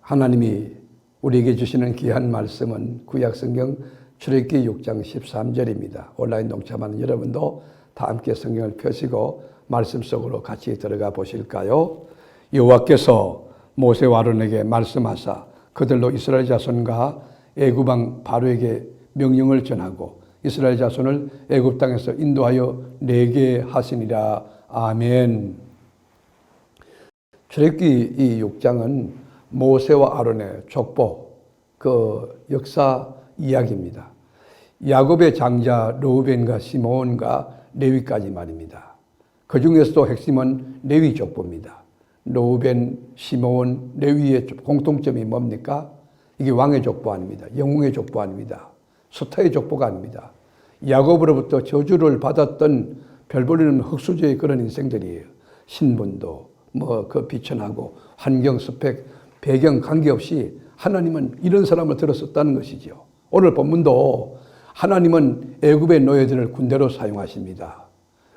하나님이 우리에게 주시는 귀한 말씀은 구약성경 출애굽기 6장 13절입니다. 온라인 동참하는 여러분도 다 함께 성경을 펴시고 말씀 속으로 같이 들어가 보실까요? 여호와께서 모세와 아론에게 말씀하사 그들로 이스라엘 자손과 애굽 왕 바로에게 명령을 전하고 이스라엘 자손을 애굽 땅에서 인도하여 내게 하시니라. 아멘. 출애굽기 이 6장은 모세와 아론의 족보, 그 역사 이야기입니다. 야곱의 장자 르우벤과 시므온과 레위까지 말입니다. 그 중에서도 핵심은 레위 족보입니다. 르우벤, 시므온, 레위의 공통점이 뭡니까? 이게 왕의 족보 아닙니다. 영웅의 족보 아닙니다. 스타의 족보가 아닙니다. 야곱으로부터 저주를 받았던 별볼이는 흙수저의 그런 인생들이에요. 신분도 그 비천하고 환경, 스펙, 배경 관계없이 하나님은 이런 사람을 들었었다는 것이죠. 오늘 본문도 하나님은 애굽의 노예들을 군대로 사용하십니다.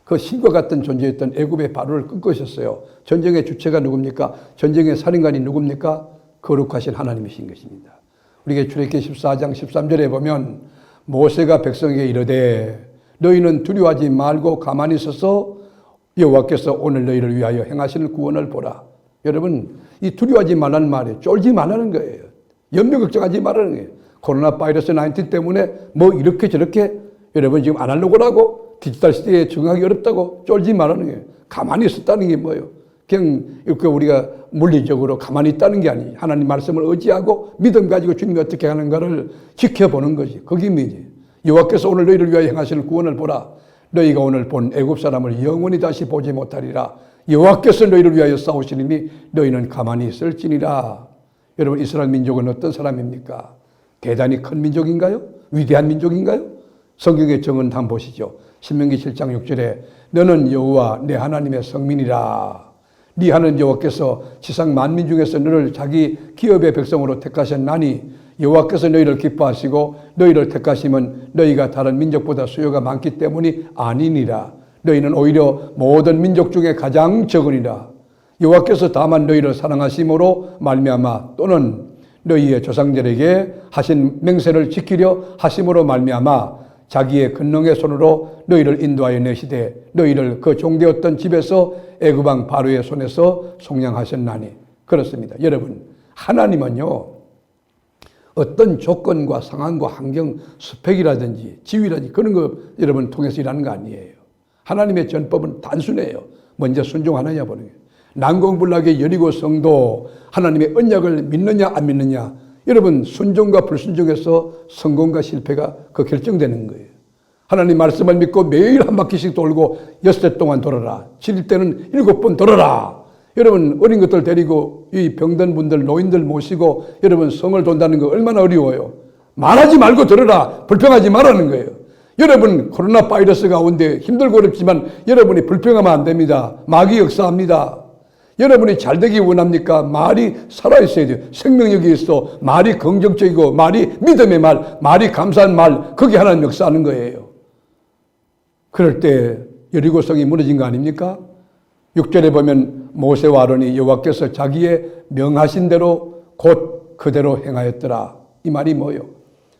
그 신과 같은 존재였던 애굽의 바로를 끊으셨어요. 전쟁의 주체가 누굽니까? 전쟁의 살인관이 누굽니까? 거룩하신 하나님이신 것입니다. 우리가 출애굽기 14장 13절에 보면 모세가 백성에게 이르되 너희는 두려워하지 말고 가만히 있어서 여호와께서 오늘 너희를 위하여 행하시는 구원을 보라. 여러분, 이 두려워하지 말라는 말이에요. 쫄지 말라는 거예요. 염려 걱정하지 말라는 거예요. 코로나 바이러스 19 때문에 뭐 이렇게 저렇게 여러분 지금 아날로그라고 디지털 시대에 적응하기 어렵다고 쫄지 말라는 거예요. 가만히 있었다는 게 뭐예요? 그냥 이렇게 우리가 물리적으로 가만히 있다는 게 아니에요. 하나님 말씀을 의지하고 믿음 가지고 주님이 어떻게 하는가를 지켜보는 것이 그게 뭐지? 여호와께서 오늘 너희를 위하여 행하시는 구원을 보라. 너희가 오늘 본 애굽 사람을 영원히 다시 보지 못하리라. 여호와께서 너희를 위하여 싸우시리니 너희는 가만히 있을지니라. 여러분, 이스라엘 민족은 어떤 사람입니까? 대단히 큰 민족인가요? 위대한 민족인가요? 성경의 정은 한번 보시죠. 신명기 7장 6절에 너는 여호와 내 하나님의 성민이라. 네 하나님 여호와께서 지상 만민 중에서 너를 자기 기업의 백성으로 택하셨나니 여호와께서 너희를 기뻐하시고 너희를 택하시면 너희가 다른 민족보다 수요가 많기 때문이 아니니라. 너희는 오히려 모든 민족 중에 가장 적으니라. 여호와께서 다만 너희를 사랑하심으로 말미암아 또는 너희의 조상들에게 하신 맹세를 지키려 하심으로 말미암아 자기의 권능의 손으로 너희를 인도하여 내시되 너희를 그 종되었던 집에서 애굽 왕 바로의 손에서 속량하셨나니. 그렇습니다. 여러분, 하나님은요 어떤 조건과 상황과 환경, 스펙이라든지 지위라든지 그런 거 여러분 통해서 일하는 거 아니에요. 하나님의 전법은 단순해요. 먼저 순종하느냐 보는 거예요. 난공불락의 여리고 성도 하나님의 언약을 믿느냐 안 믿느냐. 여러분, 순종과 불순종에서 성공과 실패가 그 결정되는 거예요. 하나님 말씀을 믿고 매일 한 바퀴씩 돌고 6해 동안 돌아라. 7일 때는 7번 돌아라. 여러분, 어린 것들 데리고 이 병든 분들, 노인들 모시고 여러분 성을 돈다는 거 얼마나 어려워요. 말하지 말고 들어라. 불평하지 말라는 거예요. 여러분, 코로나 바이러스 가운데 힘들고 어렵지만 여러분이 불평하면 안 됩니다. 마귀 역사합니다. 여러분이 잘 되기 원합니까? 말이 살아있어야 돼요. 생명력이 있어. 말이 긍정적이고 말이 믿음의 말, 말이 감사한 말, 그게 하나님 역사하는 거예요. 그럴 때 여리고성이 무너진 거 아닙니까? 6절에 보면 모세와 아론이 여호와께서 자기의 명하신 대로 곧 그대로 행하였더라. 이 말이 뭐예요?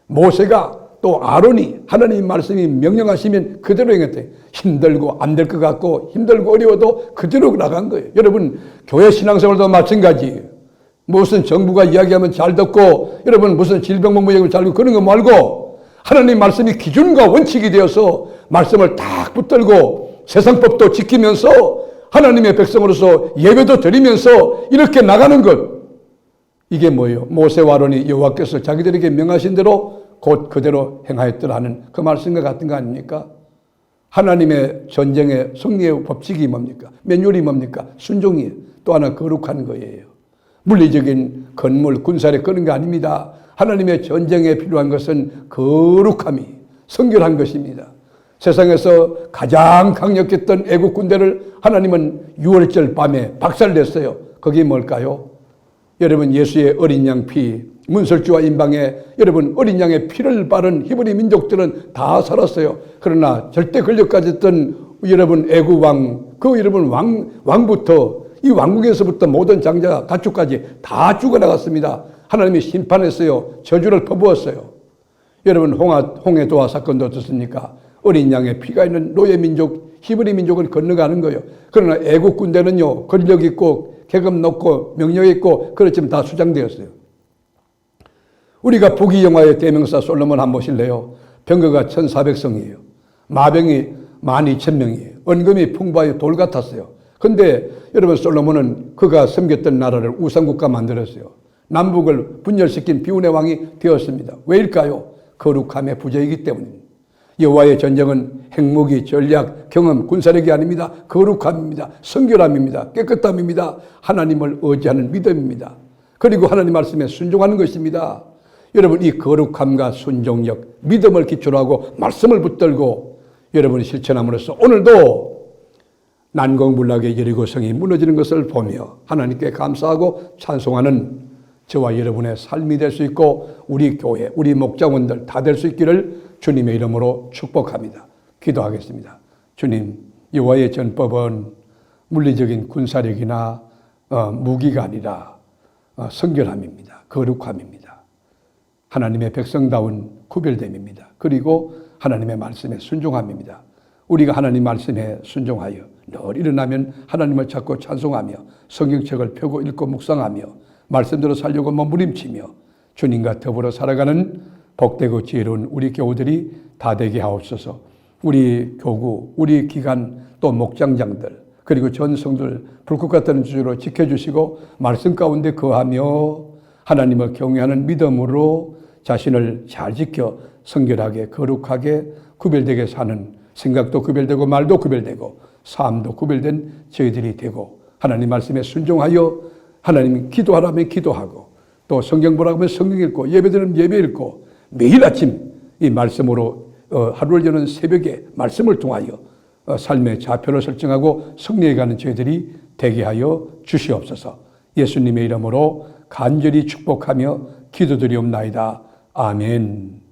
모세가 또 아론이 하나님 말씀이 명령하시면 그대로 행했대. 힘들고 안 될 것 같고 힘들고 어려워도 그대로 나간 거예요. 여러분, 교회 신앙생활도 마찬가지예요. 무슨 정부가 이야기하면 잘 듣고 여러분 무슨 질병본부 이야기하면 잘 듣고 그런 거 말고 하나님 말씀이 기준과 원칙이 되어서 말씀을 딱 붙들고 세상법도 지키면서 하나님의 백성으로서 예배도 드리면서 이렇게 나가는 것. 이게 뭐예요? 모세와 아론이 여호와께서 자기들에게 명하신 대로 곧 그대로 행하였더라 하는 그 말씀과 같은 거 아닙니까? 하나님의 전쟁의 승리의 법칙이 뭡니까? 매뉴얼이 뭡니까? 순종이에요. 또 하나 거룩한 거예요. 물리적인 건물, 군사력 그런 게 아닙니다. 하나님의 전쟁에 필요한 것은 거룩함이, 성결한 것입니다. 세상에서 가장 강력했던 애국 군대를 하나님은 6월절 밤에 박살냈어요. 그게 뭘까요? 여러분, 예수의 어린 양 피, 문설주와 인방에 여러분 어린 양의 피를 바른 히브리 민족들은 다 살았어요. 그러나 절대 권력까지 했던 여러분 애국 왕, 그 여러분 왕부터 이 왕궁에서부터 모든 장자 가축까지 다 죽어나갔습니다. 하나님이 심판했어요. 저주를 퍼부었어요. 여러분 홍해도화 사건도 어떻습니까? 어린 양의 피가 있는 노예 민족 히브리 민족을 건너가는 거예요. 그러나 애국 군대는요 권력 있고 계급 높고 명령 있고 그렇지만 다 수장되었어요. 우리가 북이 영화의 대명사 솔로몬 한번 보실래요? 병거가 1,400성이에요. 마병이 12,000명이에요. 은금이 풍부하여 돌 같았어요. 근데 여러분 솔로몬은 그가 섬겼던 나라를 우상국가 만들었어요. 남북을 분열시킨 비운의 왕이 되었습니다. 왜일까요? 거룩함의 부재이기 때문입니다. 여호와의 전쟁은 핵무기, 전략, 경험, 군사력이 아닙니다. 거룩함입니다. 성결함입니다. 깨끗함입니다. 하나님을 의지하는 믿음입니다. 그리고 하나님 말씀에 순종하는 것입니다. 여러분 이 거룩함과 순종력, 믿음을 기초로 하고 말씀을 붙들고 여러분이 실천함으로써 오늘도 난공불락의 여리고성이 무너지는 것을 보며 하나님께 감사하고 찬송하는 저와 여러분의 삶이 될 수 있고 우리 교회, 우리 목자원들 다 될 수 있기를 주님의 이름으로 축복합니다. 기도하겠습니다. 주님, 여호와의 전법은 물리적인 군사력이나 무기가 아니라 성결함입니다. 거룩함입니다. 하나님의 백성다운 구별됨입니다. 그리고 하나님의 말씀에 순종함입니다. 우리가 하나님 말씀에 순종하여 늘 일어나면 하나님을 찾고 찬송하며 성경책을 펴고 읽고 묵상하며 말씀대로 살려고 몸부림치며 주님과 더불어 살아가는 복되고 지혜로운 우리 교우들이 다 되게 하옵소서. 우리 교구, 우리 기관 또 목장장들 그리고 전성들 불꽃 같은 주로 지켜주시고 말씀 가운데 거하며 하나님을 경외하는 믿음으로 자신을 잘 지켜 성결하게 거룩하게 구별되게 사는 생각도 구별되고 말도 구별되고 삶도 구별된 저희들이 되고 하나님 말씀에 순종하여 하나님 기도하라면 기도하고 또 성경 보라고 하면 성경 읽고 예배드리면 예배 읽고 매일 아침 이 말씀으로 하루를 여는 새벽에 말씀을 통하여 삶의 좌표를 설정하고 승리해가는 저희들이 되게 하여 주시옵소서. 예수님의 이름으로 간절히 축복하며 기도드리옵나이다. 아멘.